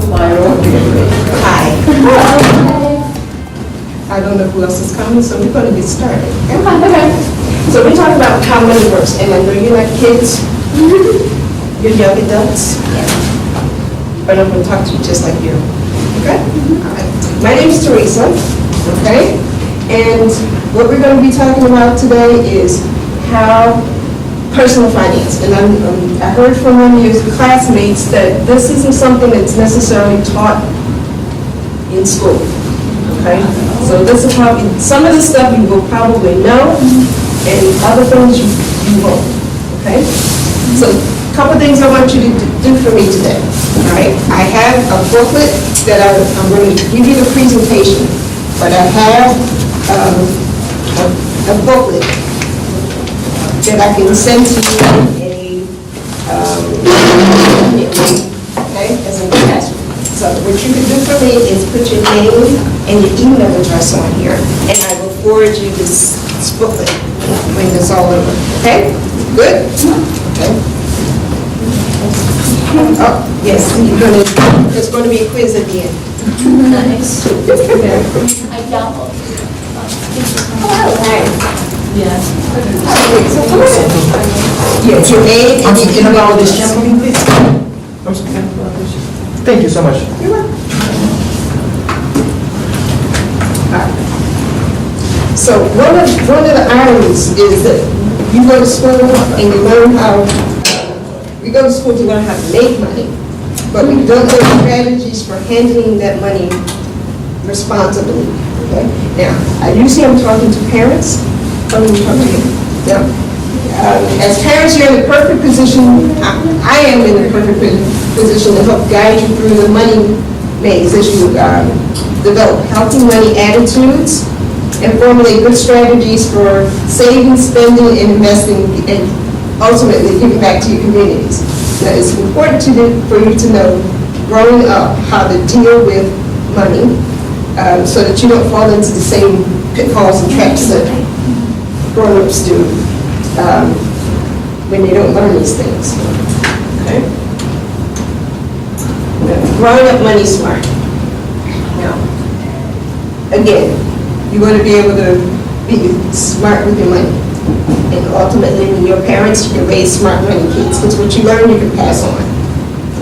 Hi. I don't know who else is coming, so we're going to get started. Okay. So we talk about how money works, and I know you like kids. You're young adults. But I'm going to talk to you just like you. Okay? All right. My name is Theresa. Okay? And what we're going to be talking about today is how personal finance. And I heard from one of your classmates that this isn't something that's necessarily taught in school. Okay? So this is probably, some of the stuff you will probably know, and other things you won't. Okay? So a couple things I want you to do for me today. All right? I have a booklet that I'm going to give you the presentation, but I have a booklet that I can send to you okay, as a attachment. So what you can do for me is put your name and your email address on here, and I will forward you this booklet when it's all over. Okay? Good? Okay. Oh, yes, there's going to be a quiz at the end. Nice. I double. Yes. So come on. Yes, your name and your email address. Thank you so much. You're welcome. So one of the ironies is that you go to school and you learn how, we go to school to learn how to make money, but we don't know strategies for handling that money responsibly. Okay? Now, usually I'm talking to parents. I'm going to talk to you. Yeah. As parents, you're in the perfect position. I am in the perfect position to help guide you through the money maze as you develop healthy money attitudes and formulate good strategies for saving, spending, and investing, and ultimately giving back to your communities. Now, it's important for you to know, growing up, how to deal with money so that you don't fall into the same pitfalls and traps that grown-ups do when they don't learn these things. Okay? Growing up money smart. Now, again, you want to be able to be smart with your money. And ultimately, when your parents, you can raise smart money kids, because what you learn, you can pass on.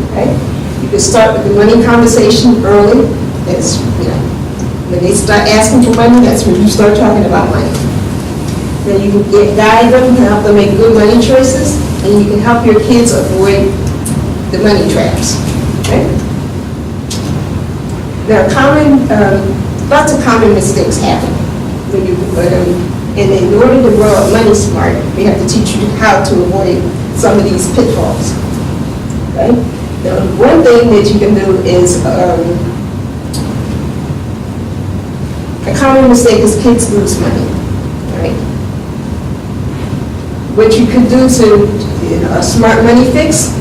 Okay? You can start with the money conversation early. That's, when they start asking for money, that's when you start talking about money. Then you can guide them, help them make good money choices, and you can help your kids avoid the money traps. Okay? Now, lots of common mistakes happen when you put them. And in order to grow up money smart, we have to teach you how to avoid some of these pitfalls. Okay? Now, one thing that you can do is a common mistake is kids lose money. Right? What you could do to a smart money fix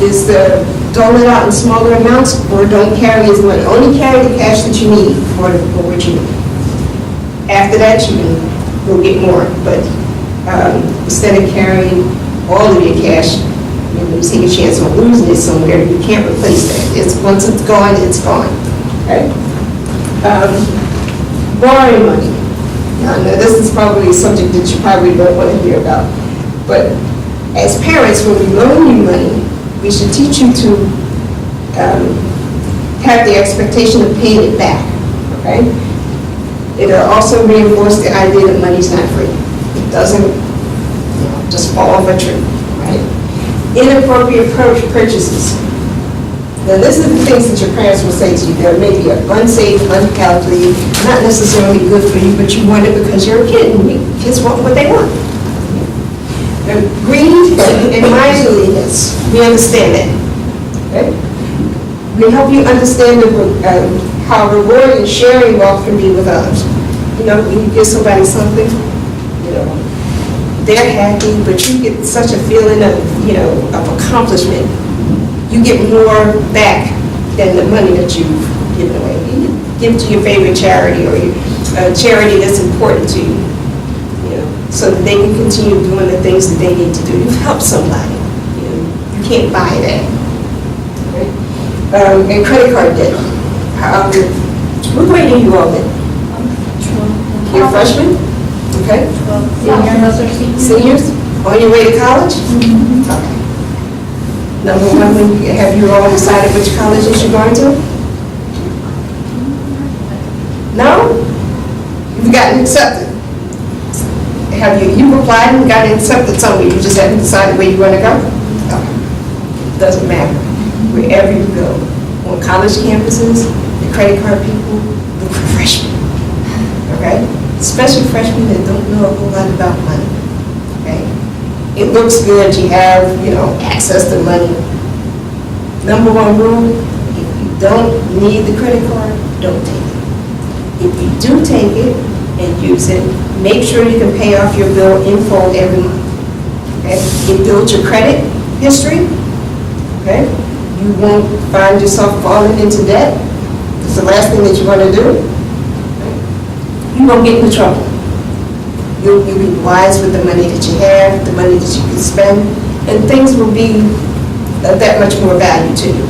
is to dole it out in smaller amounts, or don't carry as much. Only carry the cash that you need for what you need. After that, you can go get more. But instead of carrying all of your cash, you take a chance on losing it somewhere. You can't replace that. Once it's gone, it's gone. Okay? Borrowing money. Now, this is probably a subject that you probably don't want to hear about. But as parents, when we loan you money, we should teach you to have the expectation of paying it back. Okay? It'll also reinforce the idea that money's not free. It doesn't just fall off a tree. Right? Inappropriate purchases. Now, this is the things that your parents will say to you. There may be unsafe, uncalculated, not necessarily good for you, but you want it because you're a kid, and kids want what they want. Now, greed and miserliness, we understand that. Okay? We help you understand how rewarding sharing wealth can be with others. When you give somebody something, they're happy, but you get such a feeling of accomplishment. You get more back than the money that you've given away. You give to your favorite charity, or a charity that's important to you, so that they can continue doing the things that they need to do. You've helped somebody. You can't buy that. Right? and credit card debt. What grade are you all in? You're a freshman? Okay. Seniors? On your way to college? Okay. Number one, have you all decided which colleges you're going to? No? You've gotten accepted. Have you've applied and gotten accepted somewhere, you just haven't decided where you want to go? Okay. Doesn't matter. Wherever you go, on college campuses, the credit card people look for freshmen. Okay? Especially freshmen that don't know a whole lot about money. Okay? It looks good, you have, access to money. Number one rule, if you don't need the credit card, don't take it. If you do take it and use it, make sure you can pay off your bill in full every month. Okay? It builds your credit history. Okay? You won't find yourself falling into debt. It's the last thing that you want to do. Okay? You won't get into trouble. You'll be wise with the money that you have, the money that you can spend, and things will be that much more value to you.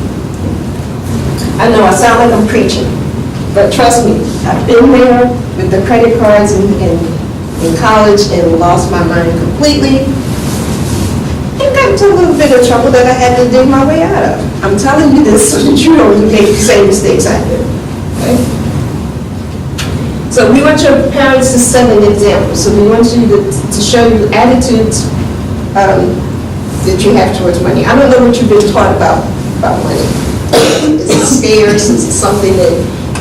I know I sound like I'm preaching, but trust me, I've been there with the credit cards in college and lost my mind completely and got into a little bit of trouble that I had to dig my way out of. I'm telling you this so that you don't make the same mistakes I did. Okay? So we want your parents to set an example. So we want you to show you attitudes that you have towards money. I don't know what you've been taught about money. Is it scarce? Is it something that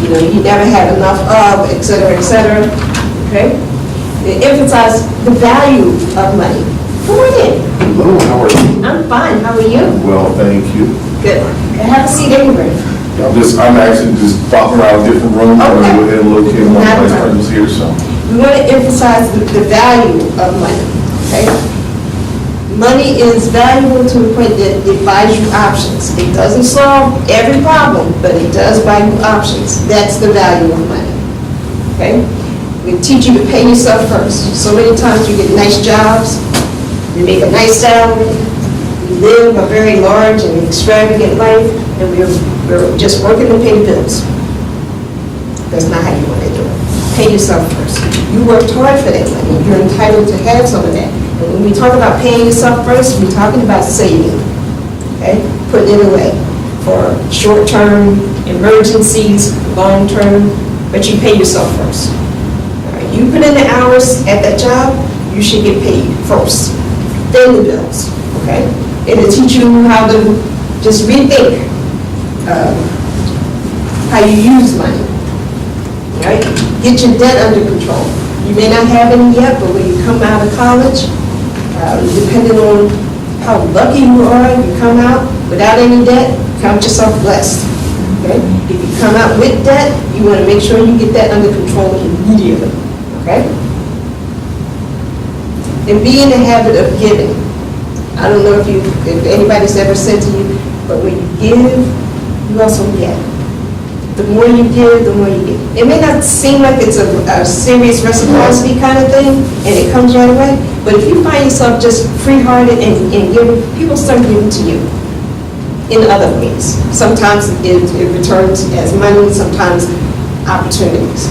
you never had enough of, et cetera, et cetera? Okay? They emphasize the value of money. Come on in. Hello, how are you? I'm fine. How are you? Well, thank you. Good. Have a seat anywhere. I'm actually just bopping around different rooms. I'm going to go ahead and locate my vice presidents here, so. We want to emphasize the value of money, okay? Money is valuable to the point that it buys you options. It doesn't solve every problem, but it does buy you options. That's the value of money, okay? We teach you to pay yourself first. So many times you get nice jobs, you make a nice salary, you live a very large and extravagant life, and we're just working to pay the bills. That's not how you want to do it. Pay yourself first. You worked hard for that money. You're entitled to have some of that. And when we talk about paying yourself first, we're talking about saving, okay? Putting it away for short-term emergencies, long-term, but you pay yourself first. All right? You put in the hours at that job, you should get paid first. Then the bills, okay? It'll teach you how to just rethink how you use money, right? Get your debt under control. You may not have any yet, but when you come out of college, depending on how lucky you are, you come out without any debt, count yourself blessed, okay? If you come out with debt, you want to make sure you get that under control immediately, okay? And be in the habit of giving. I don't know if anybody's ever said to you, but when you give, you also get. The more you give, the more you get. It may not seem like it's a serious reciprocity kind of thing, and it comes right away, but if you find yourself just free-hearted and giving, people start giving to you in other ways. Sometimes it returns as money, sometimes opportunities,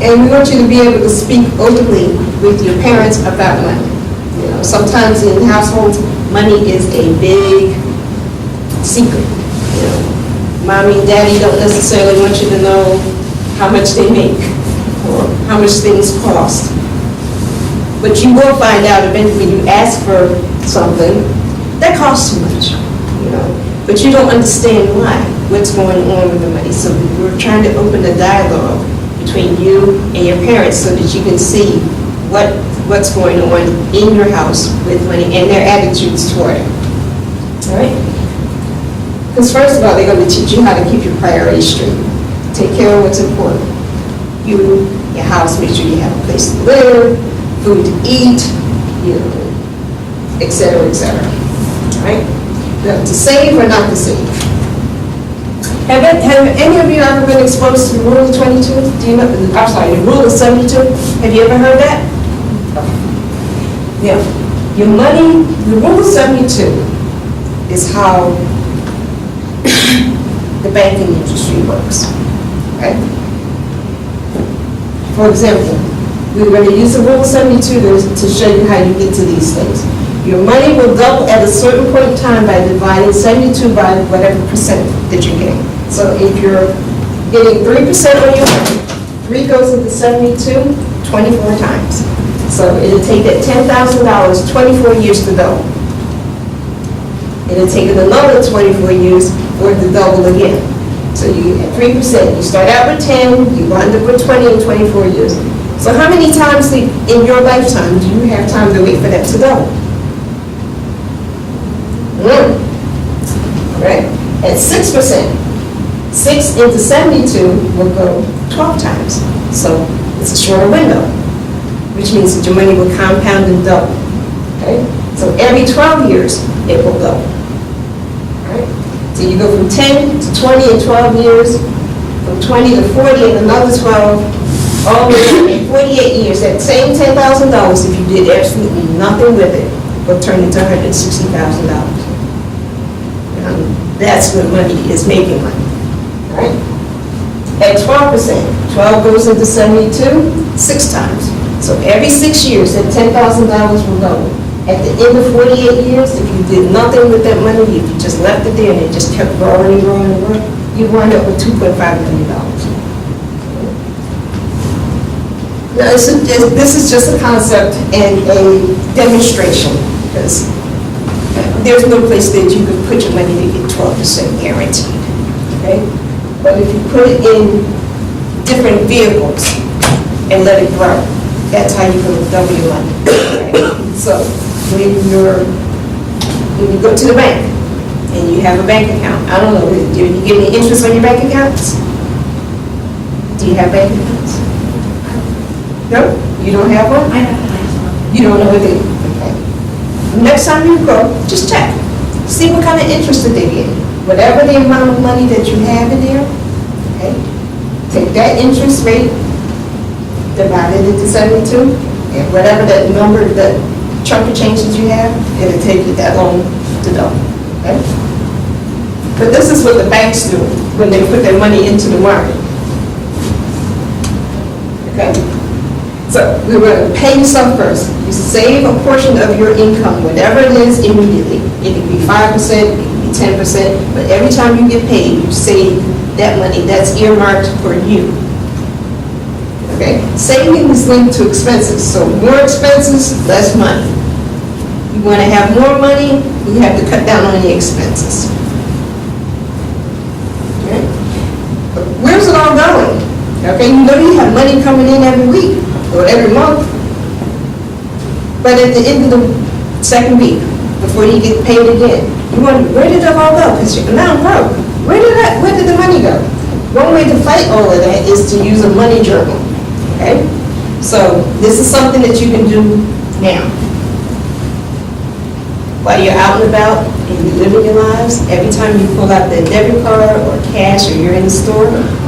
And we want you to be able to speak openly with your parents about money. Sometimes in households, money is a big secret. Mommy and daddy don't necessarily want you to know how much they make or how much things cost. But you will find out eventually when you ask for something that costs too much, But you don't understand why, what's going on with the money. So we're trying to open a dialogue between you and your parents so that you can see what's going on in your house with money and their attitudes toward it. All right? Because first of all, they're going to teach you how to keep your priorities straight. Take care of what's important. You, your house, make sure you have a place to live, food to eat, et cetera, et cetera. All right? Now, to save or not to save? Have any of you ever been exposed to the Rule of 22? Do you know? I'm sorry, the Rule of 72? Have you ever heard that? Now, your money, the Rule of 72 is how the banking industry works. Okay? For example, we're going to use the Rule 72 to show you how you get to these things. Your money will double at a certain point in time by dividing 72 by whatever percent that you're getting. So if you're getting 3% on your money, 3 goes into 72, 24 times. So it'll take that $10,000 24 years to double. It'll take it another 24 years for it to double again. So you at 3%, you start out with 10, you wind up with 20 in 24 years. So how many times in your lifetime do you have time to wait for that to double? Right? At 6%, 6 into 72 will go 12 times. So it's a shorter window, which means that your money will compound and double. Okay? So every 12 years, it will double. Right? So you go from 10 to 20 in 12 years, from 20 to 40 in another 12, all the way in 48 years, that same $10,000, if you did absolutely nothing with it, will turn into $160,000. That's what money is, making money. Right? At 12%, 12 goes into 72, 6 times. So every 6 years, that $10,000 will double. At the end of 48 years, if you did nothing with that money, if you just left it there and it just kept growing and growing and growing, you wind up with $2.5 million. Now, this is just a concept and a demonstration, because there's no place that you can put your money to get 12% guaranteed. Okay? But if you put it in different vehicles and let it grow, that's how you're going to double your money. Right? So when you go to the bank and you have a bank account, I don't know, do you get any interest on your bank accounts? Do you have bank accounts? No? You don't have one? I have a nice one. You don't know what they do? Okay. Next time you go, just check. See what kind of interest that they get. Whatever the amount of money that you have in there, okay, take that interest rate, divide it into 72, and whatever that number, that chunk of change that you have, it'll take you that long to double. Okay? But this is what the banks do when they put their money into the market. Okay? So we're going to pay yourself first. You save a portion of your income, whatever it is, immediately. It can be 5%, it can be 10%, but every time you get paid, you save that money. That's earmarked for you. Okay? Saving is linked to expenses. So more expenses, less money. You want to have more money, you have to cut down on the expenses. Okay? But where's it all going? Okay, you know you have money coming in every week or every month, but at the end of the second week, before you get paid again, you wonder, where did it all go? Because you're now broke. Where did the money go? One way to fight all of that is to use a money journal. Okay, so this is something that you can do now. While you're out and about and you're living your lives, every time you pull out the debit card or cash or you're in the store,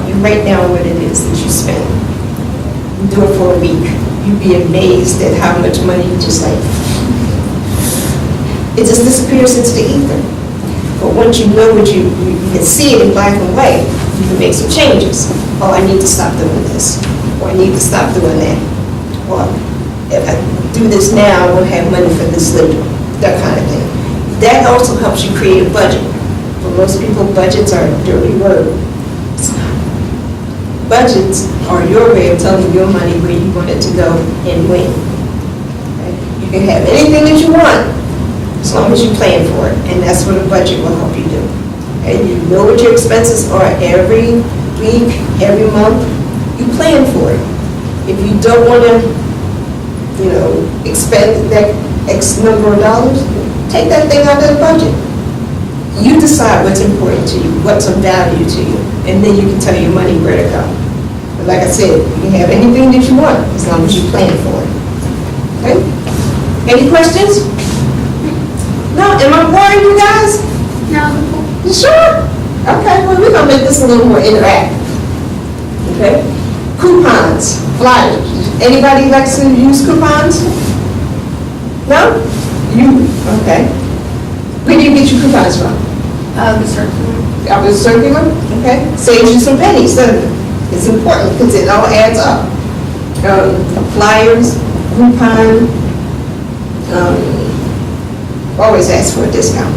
you write down what it is that you spend. You do it for a week. You'd be amazed at how much money you just like, it just disappears into the ether. But once you know what you can see it in black and white, you can make some changes. Oh, I need to stop doing this. Or I need to stop doing that. Or if I do this now, I won't have money for this later. That kind of thing. That also helps you create a budget. For most people, budgets are a dirty word. Budgets are your way of telling your money where you want it to go and when. Okay? You can have anything that you want as long as you plan for it, and that's what a budget will help you do. And you know what your expenses are every week, every month. You plan for it. If you don't want to, expend that X number of dollars, take that thing out of the budget. You decide what's important to you, what's of value to you, and then you can tell your money where to go. But like I said, you can have anything that you want as long as you plan for it. Okay? Any questions? No? Am I boring you guys? No. You sure? Okay, well, we're going to make this a little more interactive. Okay? Coupons, flyers. Anybody likes to use coupons? No? You? Okay. Where do you get your coupons from? The circular. Of the circular, okay? Saves you some pennies, doesn't it? It's important because it all adds up. Flyers, coupon, always ask for a discount.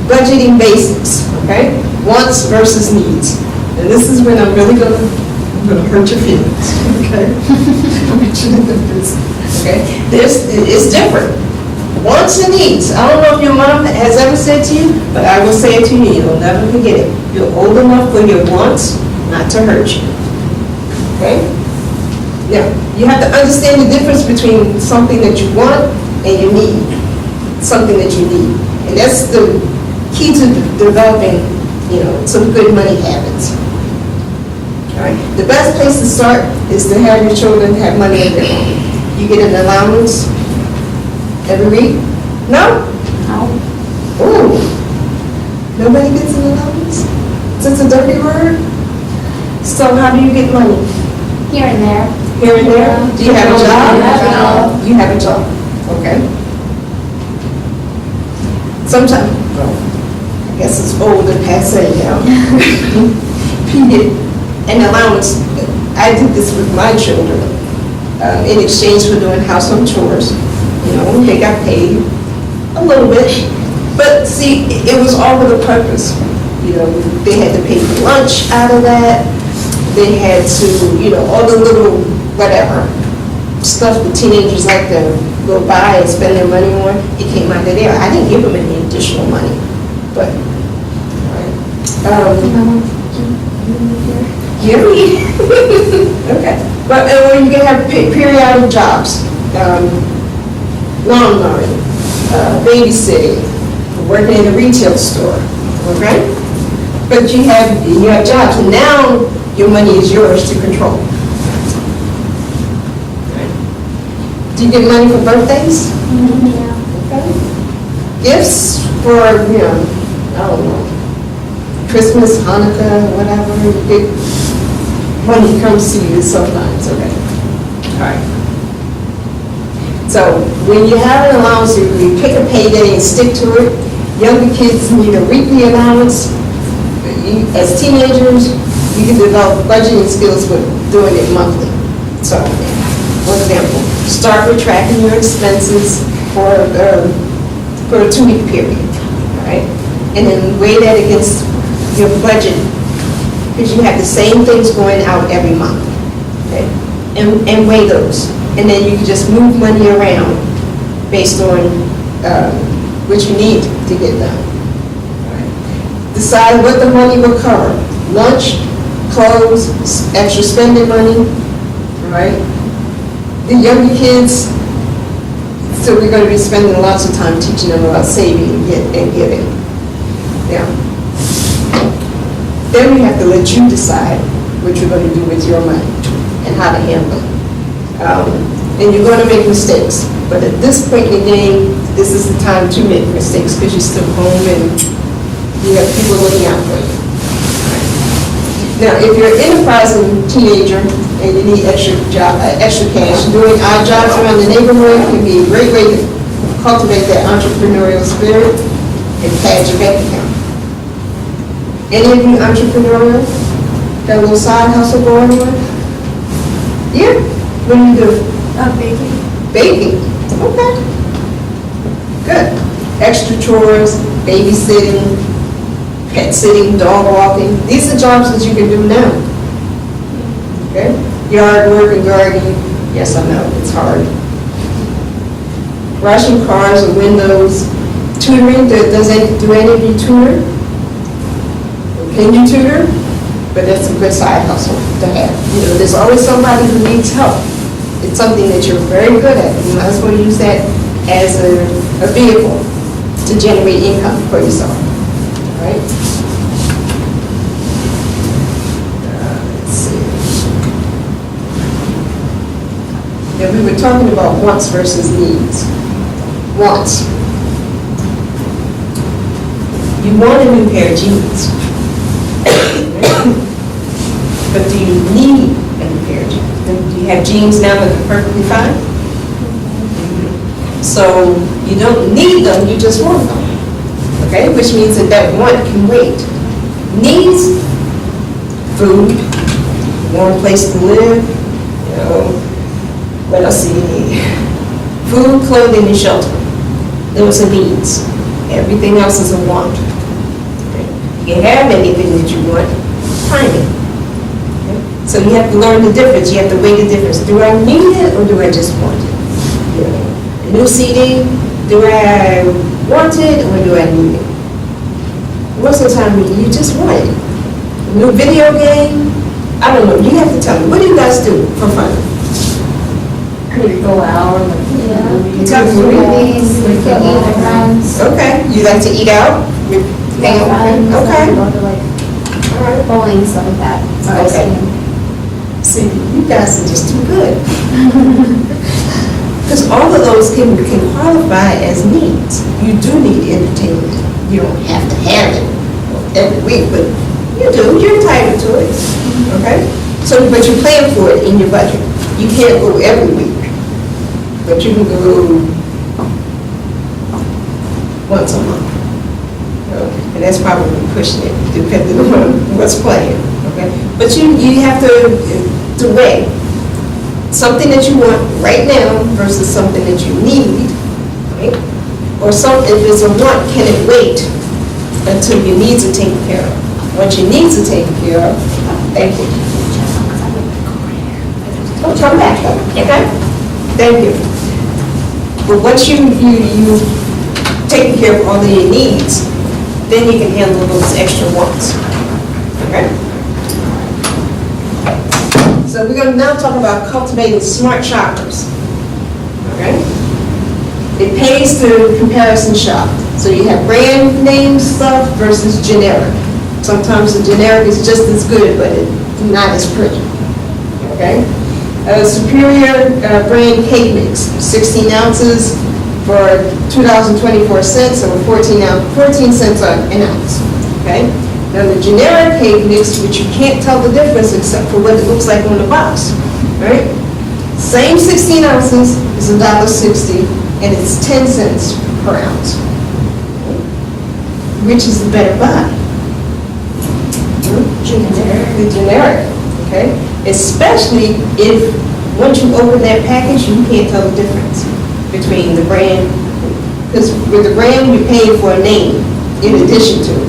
Budgeting basics, okay? Wants versus needs. And this is when I'm really gonna hurt your feelings, okay? Okay? This is different. Wants and needs. I don't know if your mom has ever said to you, but I will say it to you, you'll never forget it. You're old enough for your wants not to hurt you. Okay? Now, you have to understand the difference between something that you want and you need. Something that you need. And that's the key to developing, some good money habits. All right? The best place to start is to have your children have money of their own. You get an allowance every week? No? No. Ooh. Nobody gets an allowance? So it's a dirty word? So how do you get money? Here and there. Here and there? Do you have a job? No. You have a job, okay. Sometimes, well, I guess it's old and passé now. You get an allowance. I did this with my children in exchange for doing household chores. They got paid a little bit, but see, it was all with a purpose. They had to pay for lunch out of that. They had to, all the little whatever stuff the teenagers like to go buy and spend their money on, it came out of there. I didn't give them any additional money, but, Gary? Okay. But you can have periodic jobs. Lawn mowing, babysitting, working in a retail store, okay? But you have jobs, and now your money is yours to control. Do you get money for birthdays? Yeah. Okay. Gifts for, I don't know, Christmas, Hanukkah, whatever, you get money comes to you sometimes, okay? All right. So when you have an allowance, you pick a payday and stick to it. Younger kids need a weekly allowance. As teenagers, you can develop budgeting skills with doing it monthly. So, for example, start with tracking your expenses for a 2-week period, all right? And then weigh that against your budget, because you have the same things going out every month, okay? And weigh those. And then you can just move money around based on what you need to get done. All right. Decide what the money will cover. Lunch, clothes, extra spending money, all right? The younger kids, so we're going to be spending lots of time teaching them about saving and giving. Now, then we have to let you decide what you're going to do with your money and how to handle it. And you're going to make mistakes, but at this point in the game, this is the time to make mistakes because you're still home and you have people looking out for you. Now, if you're an enterprising teenager and you need extra cash, doing odd jobs around the neighborhood can be a great way to cultivate that entrepreneurial spirit and pad your bank account. Any of you entrepreneurial? Got a little side hustle going on? Yeah? What do you do? Baking. Baking. Okay. Good. Extra chores, babysitting, pet sitting, dog walking. These are jobs that you can do now. Okay? Yard work and gardening. Yes, I know, it's hard. Washing cars and windows. Tutoring. Do any of you tutor? Can you tutor? But that's a good side hustle to have. There's always somebody who needs help. It's something that you're very good at. You might as well use that as a vehicle to generate income for yourself. All right? Let's see. Now, we were talking about wants versus needs. Wants. You want a new pair of jeans. But do you need a new pair of jeans? Do you have jeans now that are perfectly fine? So you don't need them, you just want them. okay, which means that that want can wait. Needs, food, warm place to live, you know, what else do you need? Food, clothing, and shelter. Those are needs. Everything else is a want. Okay? You can have anything that you want, find it. Okay? So you have to learn the difference. You have to weigh the difference. Do I need it or do I just want it? You know, a new CD, do I want it or do I need it? Most of the time, you just want it. A new video game, I don't know. You have to tell me. What do you guys do for fun? Could go out, like, You tell me. movies, we could eat with friends. Okay. You like to eat out? With Yeah, friends, Okay. go to like All right. bowling, stuff like that. So I've Okay. seen. See, you guys are just too good. Because all of those can qualify as needs. You do need entertainment. You don't have to have it every week, but you do. You're entitled to it. Okay? So, but you plan for it in your budget. You can't go every week, but you can go once a month. And that's probably pushing it, depending on what's planned. Okay? But you have to weigh something that you want right now versus something that you need, right? Or if it's a want, can it wait until your needs are taken care of? Once your needs are taken care of, thank you. Oh, come back, okay? Thank you. But once you taken care of all of your needs, then you can handle those extra wants, okay? So we're going to now talk about cultivating smart shoppers, okay? It pays to comparison shop. So you have brand name stuff versus generic. Sometimes the generic is just as good, but it's not as pretty, okay? Superior brand cake mix, 16 ounces for $2.24 or 14 cents an ounce, okay? Now the generic cake mix, which you can't tell the difference except for what it looks like on the box, right? Same 16 ounces is $1.60 and it's 10 cents per ounce. Which is the better buy? Generic. The generic, okay? Especially if, once you open that package, you can't tell the difference between the brand, because with the brand, you're paying for a name in addition to it.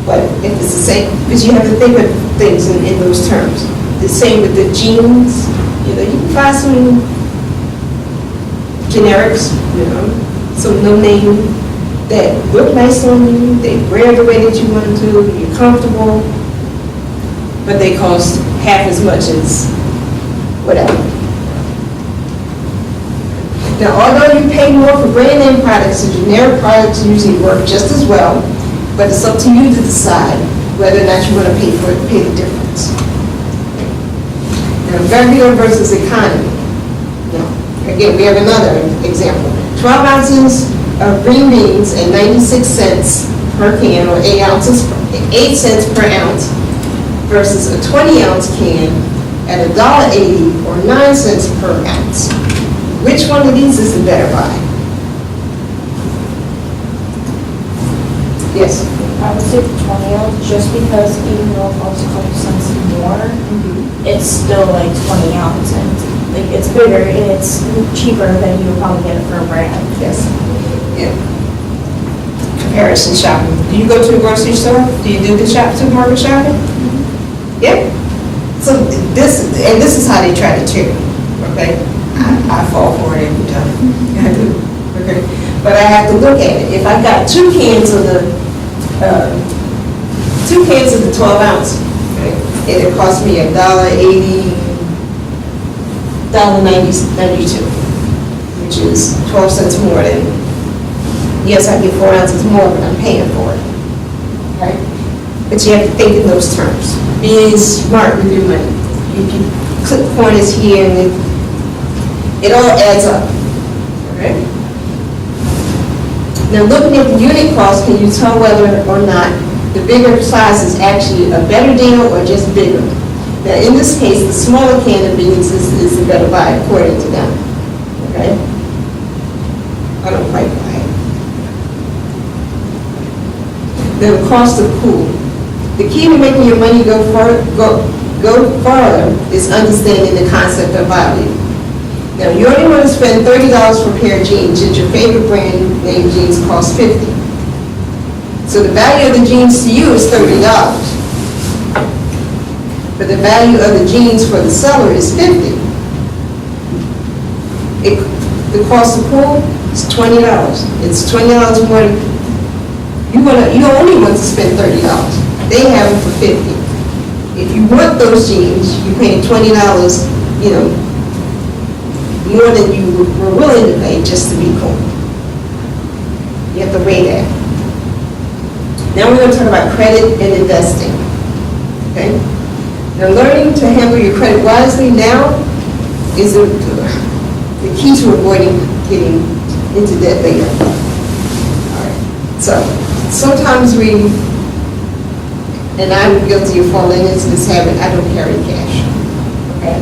But if it's the same, because you have to think of things in those terms. The same with the jeans, you know, you can find some generics, you know, some no name that look nice on you, they wear the way that you want them to, you're comfortable, but they cost half as much as whatever. Now, although you pay more for brand name products, the generic products usually work just as well, but it's up to you to decide whether or not you want to pay the difference. Now, regular versus economy. Now, again, we have another example. 12 ounces of green beans at 96 cents per can, or 8 cents per ounce, versus a 20-ounce can at $1.80 or 9 cents per ounce. Which one of these is the better buy? Yes? I would say the 20 ounce, just because even though it costs a couple cents more, it's still like 20 ounce, and like it's bigger and it's cheaper than you would probably get it for a brand. Yes. Yeah. Comparison shopping. Do you go to the grocery store? Do you do the supermarket shopping? Yeah. So this is how they try to trick me, okay? I fall for it every time. I do, okay? But I have to look at it. If I got two cans of the 12 ounce, okay, and it cost me $1.80, $1.92, which is 12 cents more than, yes, I get 4 ounces more, but I'm paying for it, right? But you have to think in those terms. Being smart with your money. If you clip corners here and it all adds up, okay? Now, looking at the unit cost, can you tell whether or not the bigger size is actually a better deal or just bigger? Now, in this case, the smaller can of beans is the better buy according to them, okay? I don't quite buy it. the cost of pool. The key to making your money go farther is understanding the concept of value. Now, you only want to spend $30 for a pair of jeans, and your favorite brand name jeans cost $50. So the value of the jeans to you is $30. But the value of the jeans for the seller is $50. The cost of pool is $20. It's $20 more. You only want to spend $30. They have them for $50. If you want those jeans, you're paying $20, more than you were willing to pay just to be cool. You have to weigh that. Now we're going to talk about credit and investing. Okay? Now, learning to handle your credit wisely now is the key to avoiding getting into debt later. All right. So, sometimes and I'm guilty of falling into this habit, I don't carry cash. Okay?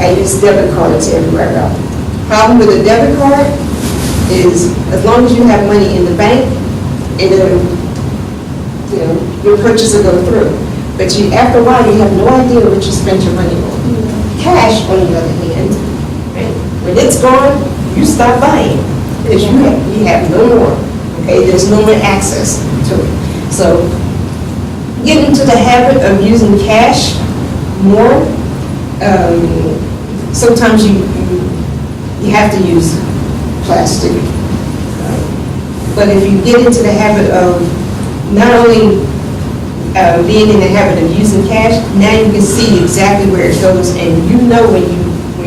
I use debit cards everywhere I go. Problem with a debit card is as long as you have money in the bank, your purchase will go through. But after a while, you have no idea what you spent your money on. Cash, on the other hand, right? When it's gone, you stop buying because you have no more. Okay, there's no more access to it. So, get into the habit of using cash more. Sometimes you have to use plastic. But if you get into the habit of not only being in the habit of using cash, now you can see exactly where it goes, and you know when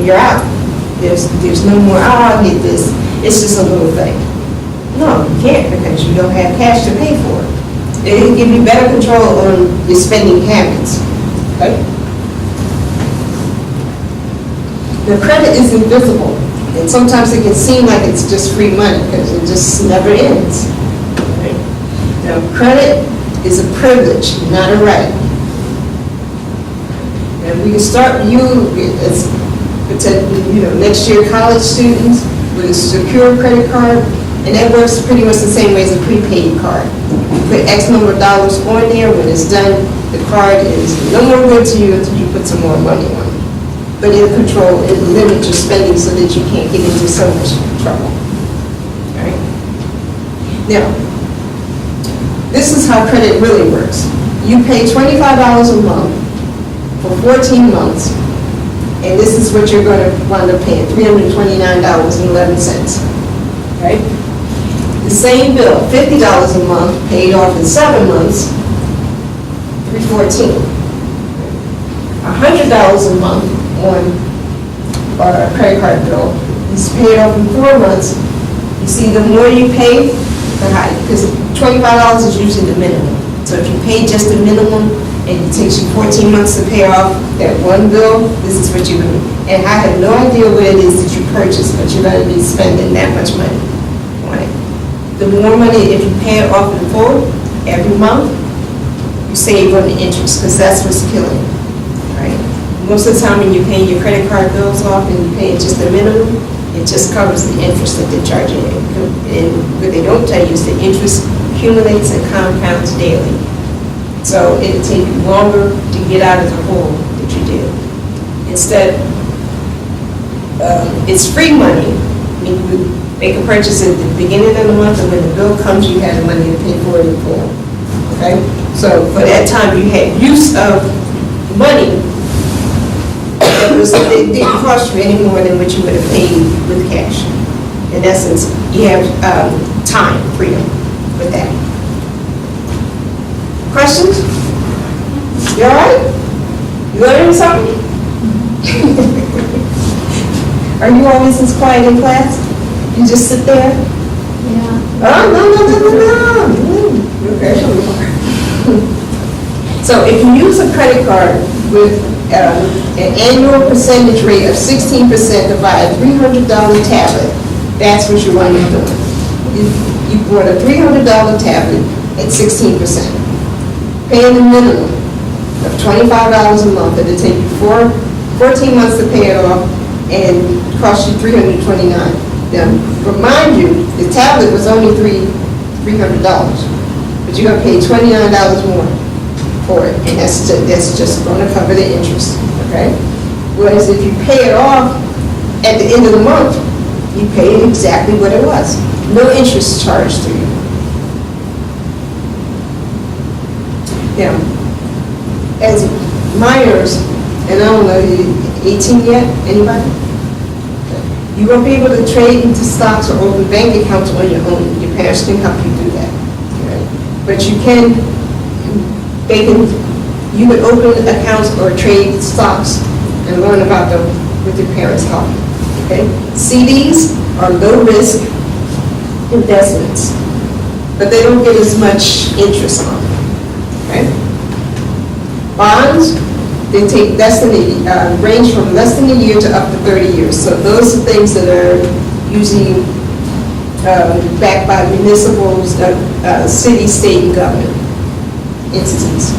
you're out. There's no more, I'll get this. It's just a little thing. No, you can't because you don't have cash to pay for it. It will give you better control on your spending habits. Okay? The credit is invisible, and sometimes it can seem like it's just free money because it just never ends. Right? Now, credit is a privilege, not a right. And we can start next year college students with a secure credit card, and that works pretty much the same way as a prepaid card. You put X number of dollars on there, when it's done, the card is no more good to you until you put some more money on it. But it'll control, it'll limit your spending so that you can't get into so much trouble. All right? Now, this is how credit really works. You pay $25 a month for 14 months, and this is what you're going to wind up paying, $329.11. Right? The same bill, $50 a month, paid off in 7 months, $314. $100 a month on a credit card bill is paid off in 4 months. You see, the more you pay, the higher, because $25 is usually the minimum. So if you pay just the minimum and it takes you 14 months to pay off that one bill, this is what you're going to do. And I have no idea what it is that you purchased, but you're going to be spending that much money on it. The more money, if you pay it off in full every month, you save on the interest, because that's what's killing you, right? Most of the time when you're paying your credit card bills off and you pay just the minimum, it just covers the interest that they're charging you. And what they don't tell you is the interest accumulates and compounds daily. So it'll take you longer to get out of the hole that you did. Instead, it's free money. I mean, you make a purchase at the beginning of the month, and when the bill comes, you have the money to pay for it in full. Okay? So for that time, you had use of money it didn't cost you any more than what you would have paid with cash. In essence, you have time freedom with that. Questions? You all right? You learning something? Are you always this quiet in class? You just sit there? Yeah. Oh, no. Okay. So if you use a credit card with an annual percentage rate of 16% to buy a $300 tablet, that's what you want to do. You bought a $300 tablet at 16%. Paying the minimum of $25 a month, it'll take you 14 months to pay it off and cost you $329. Now, remind you, the tablet was only $300. but you're gonna pay $29 more for it, and that's just gonna cover the interest, okay? Whereas if you pay it off at the end of the month, you pay it exactly what it was. No interest charged to you. Now, as minors, and I don't know, you 18 yet? Anybody? You won't be able to trade into stocks or open bank accounts on your own. Your parents can help you do that. Okay? But you can, you would open accounts or trade stocks and learn about them with your parents' help. Okay? CDs are low risk investments, but they don't get as much interest on them. Okay? Bonds, they take range from less than a year to up to 30 years. So those are things that are usually backed by municipals, city, state, and government entities.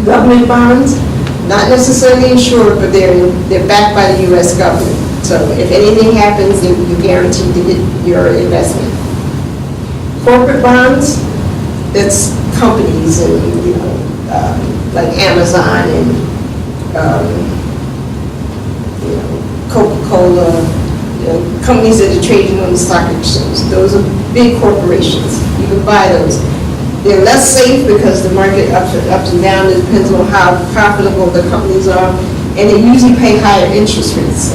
Government bonds, not necessarily insured, but they're backed by the U.S. government. So if anything happens, then you're guaranteed to get your investment. Corporate bonds, that's companies and, like Amazon and Coca-Cola, companies that are trading on the stock exchange. Those are big corporations. You can buy those. They're less safe because the market ups and down. It depends on how profitable the companies are, and they usually pay higher interest rates.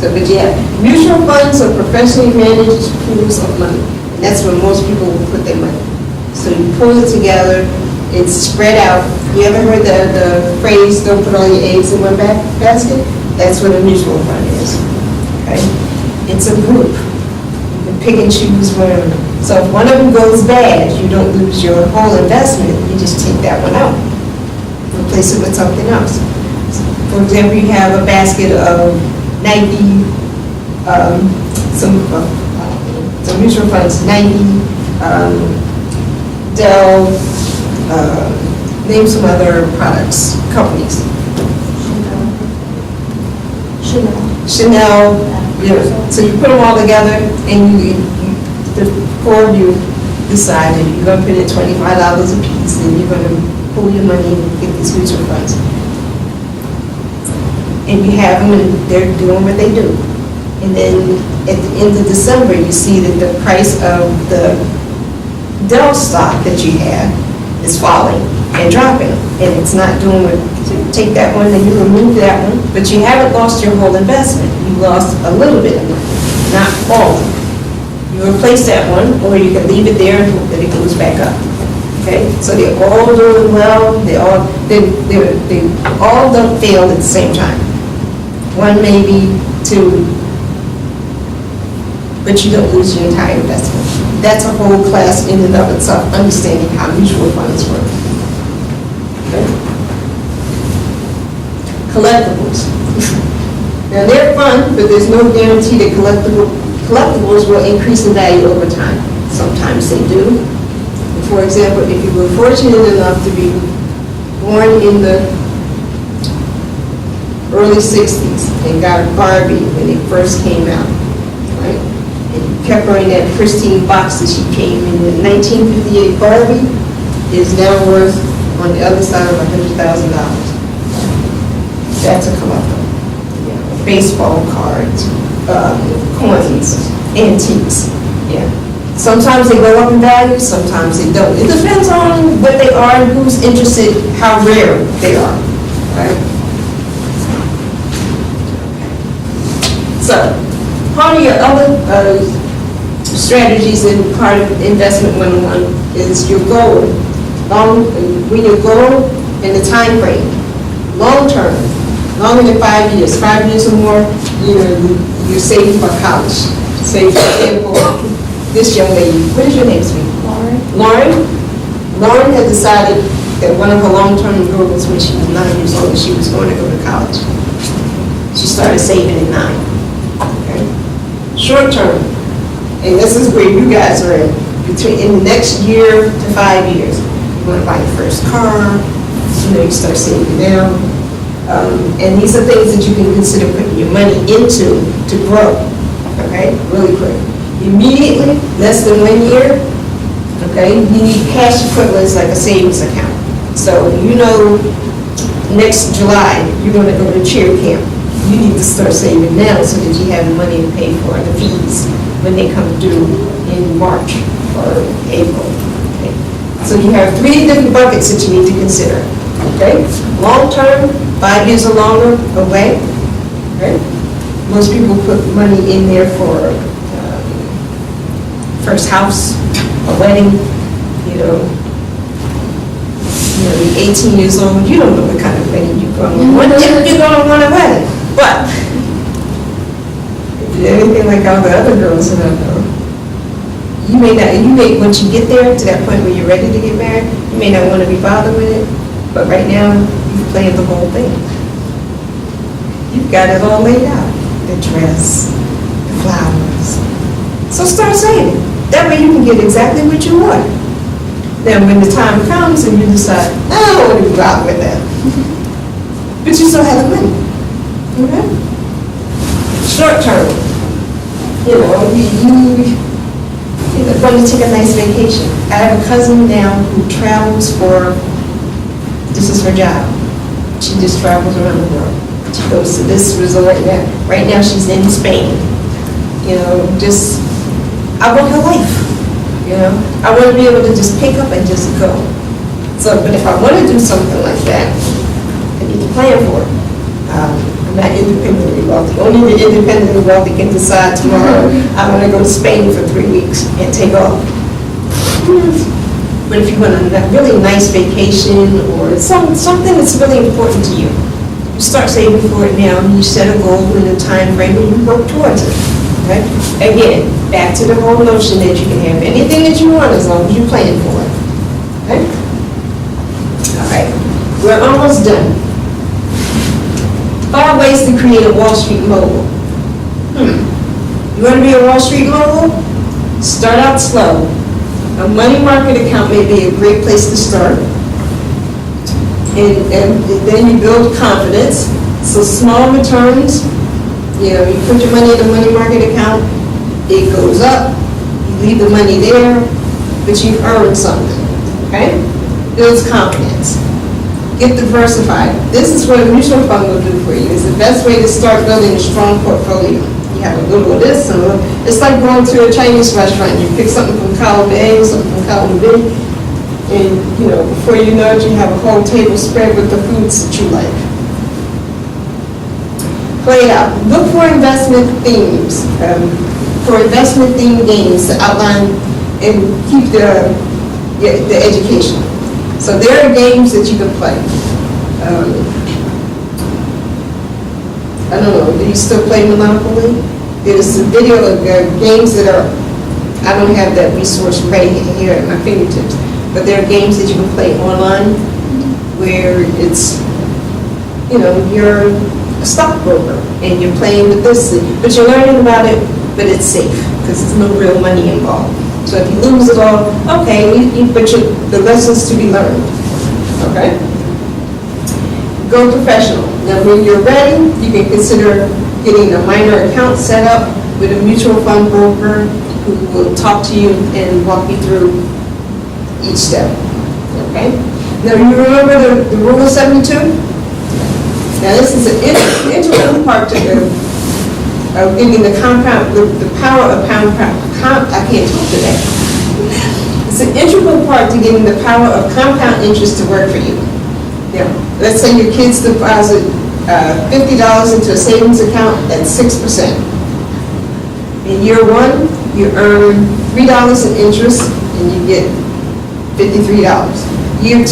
But yeah, mutual funds are professionally managed pools of money. And that's where most people will put their money. So you pull it together. It's spread out. You ever heard the phrase, don't put all your eggs in one basket? That's what a mutual fund is. Okay? It's a group. You can pick and choose whatever. So if one of them goes bad, you don't lose your whole investment. You just take that one out. Replace it with something else. For example, you have a basket of Nike, some mutual funds, Nike, Dell, name some other products, companies. Chanel, so you put them all together and the four of you decided you're going to put in $25 a piece and you're going to pull your money and get these mutual funds. And you have them and they're doing what they do. And then at the end of December, you see that the price of the Dell stock that you have is falling and dropping, and it's not doing what, so you take that one and you remove that one, but you haven't lost your whole investment. You lost a little bit of money, not all. You replace that one, or you can leave it there and hope that it goes back up. Okay, so they're all doing well. They all don't fail at the same time. One maybe, two, but you don't lose your entire investment. That's a whole class in and of itself, understanding how mutual funds work. Okay. Collectibles. Now they're fun, but there's no guarantee that collectibles will increase in value over time. Sometimes they do. For example, if you were fortunate enough to be born in the early 60s and got a Barbie when it first came out, right? And you kept her in that pristine box that she came in. The 1958 Barbie is now worth, on the other side, of $100,000. That's a collectible. Yeah. Baseball cards, coins, antiques. Yeah. Sometimes they go up in value, sometimes they don't. It depends on what they are and who's interested, how rare they are. Right? So, part of your other strategies in part of Investment 101 is your goal. When your goal and the time frame, long term, longer than 5 years, 5 years or more, you're saving for college. Say, for example, this young lady, what is your name, sweet? Lauren had decided that one of her long-term goals when she was 9 years old, she was going to go to college. She started saving at 9. Okay. Short term, and this is where you guys are in the next year to 5 years. You want to buy your first car, you start saving now. And these are things that you can consider putting your money into to grow, okay, really quick. Immediately, less than 1 year, Okay, you need cash equivalents like a savings account. So next July, you're gonna go to cheer camp. You need to start saving now so that you have money to pay for the fees when they come due in March or April. Okay? So you have 3 different buckets that you need to consider. Okay, long term, 5 years or longer away. Okay, most people put money in there for first house, a wedding. You're 18 years old, you don't know what kind of wedding you're going to want. You're going to want a wedding. But if you're anything like all the other girls that I know, you may, once you get there to that point where you're ready to get married, you may not want to be bothered with it. But right now, you've planned the whole thing. You've got it all laid out. The dress, the flowers. So start saving. That way you can get exactly what you want. Then when the time comes and you decide, I don't want to be bothered with that. But you still have the money. Okay? Short term. You want to take a nice vacation. I have a cousin now who travels for, this is her job. She just travels around the world. She goes to this resort now. Right now she's in Spain. I want her life. I want to be able to just pick up and just go. So, but if I want to do something like that, I need to plan for it. I'm not independently wealthy. Only the independently wealthy can decide tomorrow, I want to go to Spain for 3 weeks and take off. But if you want a really nice vacation or something that's really important to you, you start saving for it now and you set a goal in a time frame and you work towards it. Okay? Again, back to the whole notion that you can have anything that you want as long as you plan for it. Okay? All right. We're almost done. 5 ways to create a Wall Street mogul. You want to be a Wall Street mogul? Start out slow. A money market account may be a great place to start. And then you build confidence. So small returns. You put your money in a money market account, it goes up, you leave the money there, but you've earned something, okay? Builds confidence. Get diversified. This is what a mutual fund will do for you. It's the best way to start building a strong portfolio. You have a little of this, and a little. It's like going to a Chinese restaurant. You pick something from column A, something from column B, and before you know it, you have a whole table spread with the foods that you like. Play it out. Look for investment themes, for investment themed games to outline and keep the education. So there are games that you can play. I don't know, do you still play Monopoly? There's a video of games that are, I don't have that resource right here at my fingertips, but there are games that you can play online where it's, you're a stockbroker and you're playing with this, but you're learning about it, but it's safe because there's no real money involved. So if you lose it all, okay, but the lessons to be learned, okay? Go professional. Now when you're ready, you can consider getting a minor account set up with a mutual fund broker who will talk to you and walk you through each step, okay? Now you remember the rule of 72? Now this is an integral part to giving the compound, the power of I can't talk today. It's an integral part to getting the power of compound interest to work for you. Now, let's say your kids deposit $50 into a savings account at 6%. In year 1, you earn $3 in interest and you get $53. Year 2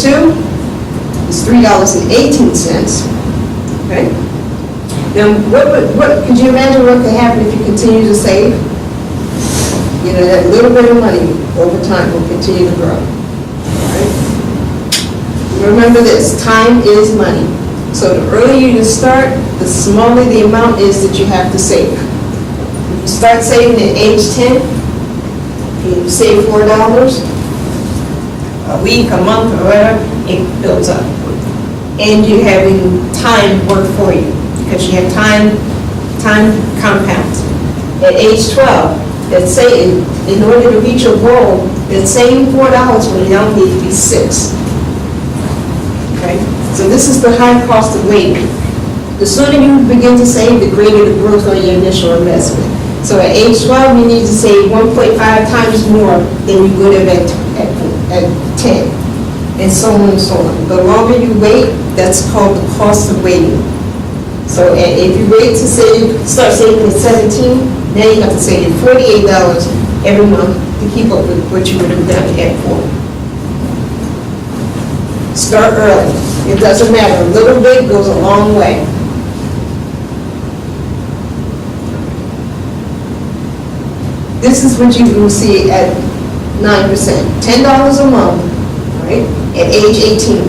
is $3.18. Okay? Now, what could you imagine what could happen if you continue to save? That little bit of money over time will continue to grow. Right? Remember this, time is money. So the earlier you start, the smaller the amount is that you have to save. If you start saving at age 10, you save $4 a week, a month, or whatever, it builds up. And you're having time work for you because you have time compounds. At age 12, that say in order to reach your goal, that same $4 when you now need to be $6. Okay? So this is the high cost of waiting. The sooner you begin to save, the greater the growth on your initial investment. So at age 12, you need to save 1.5 times more than you would have at 10, and so on and so on. The longer you wait, that's called the cost of waiting. So if you wait to start saving at 17, now you have to save $48 every month to keep up with what you would have done at 4. Start early. It doesn't matter. A little bit goes a long way. This is what you will see at 9%. $10 a month, right, at age 18.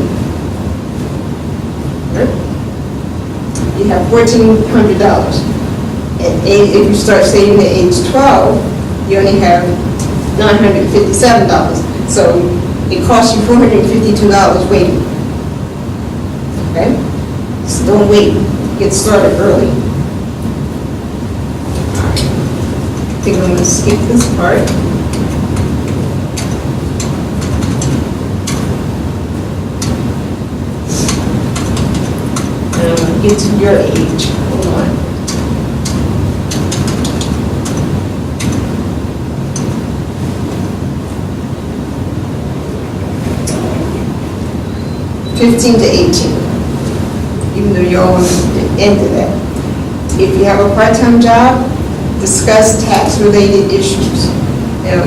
Right? You have $1,400. And if you start saving at age 12, you only have $957. So it costs you $452 waiting. Okay? So don't wait. Get started early. I think I'm going to skip this part. And I'm going to get to your age. Hold on. (15 to 18), even though you're on the end of that. If you have a part-time job, discuss tax-related issues. There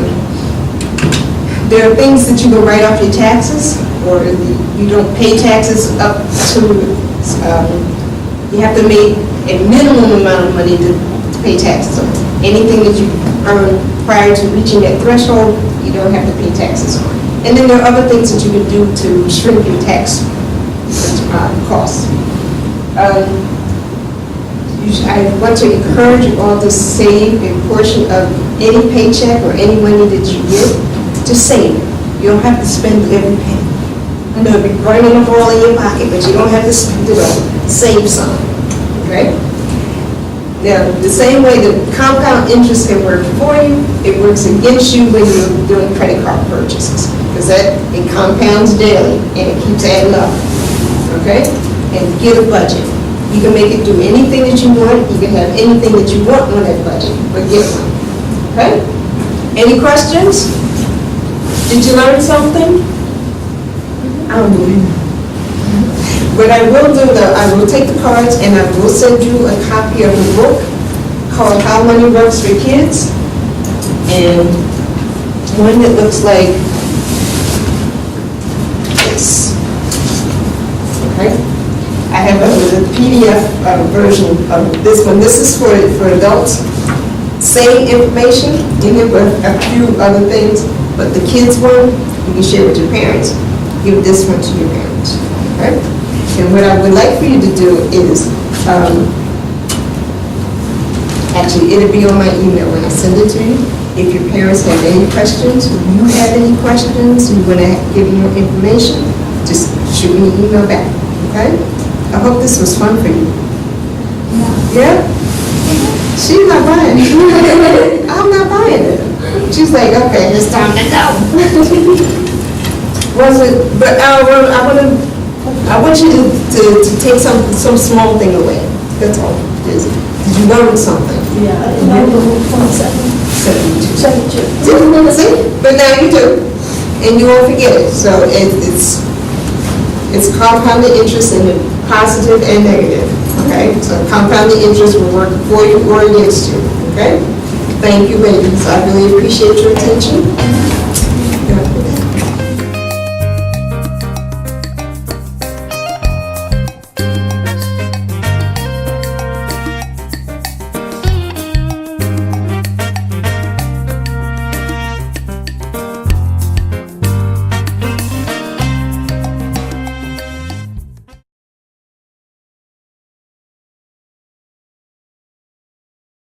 are things that you can write off your taxes, or you don't pay taxes up to, you have to make a minimum amount of money to pay taxes on. Anything that you earn prior to reaching that threshold, you don't have to pay taxes on. And then there are other things that you can do to shrink your tax costs. I want to encourage you all to save a portion of any paycheck or any money that you get, to save. You don't have to spend every penny. I know it'll be burning a hole in your pocket, but you don't have to spend it all. Save some, okay? Now, the same way that compound interest can work for you, it works against you when you're doing credit card purchases, because it compounds daily and it keeps adding up, okay? And get a budget. You can make it do anything that you want. You can have anything that you want on that budget, but get one. Okay? Any questions? Did you learn something? I don't know. What I will do though, I will take the cards and I will send you a copy of the book called How Money Works for Kids, and one that looks like this. Okay? I have a PDF version of this one. This is for adults. Same information in here, but a few other things. But the kids one, you can share with your parents. Give this one to your parents. Okay? And what I would like for you to do is, actually, it'll be on my email when I send it to you. If your parents have any questions, if you have any questions, you want to give me your information, just shoot me an email back. Okay? I hope this was fun for you. Yeah? She's not buying it. I'm not buying it. She's like, okay, it's time to go. Was it? But I want you to take some small thing away. That's all. Did you learn something? Yeah, I didn't know the whole 72. 72. See? But now you do. And you won't forget it. So it's compounded interest in the positive and negative, okay? So compounded interest will work for you or against you, okay? Thank you, ladies. I really appreciate your attention.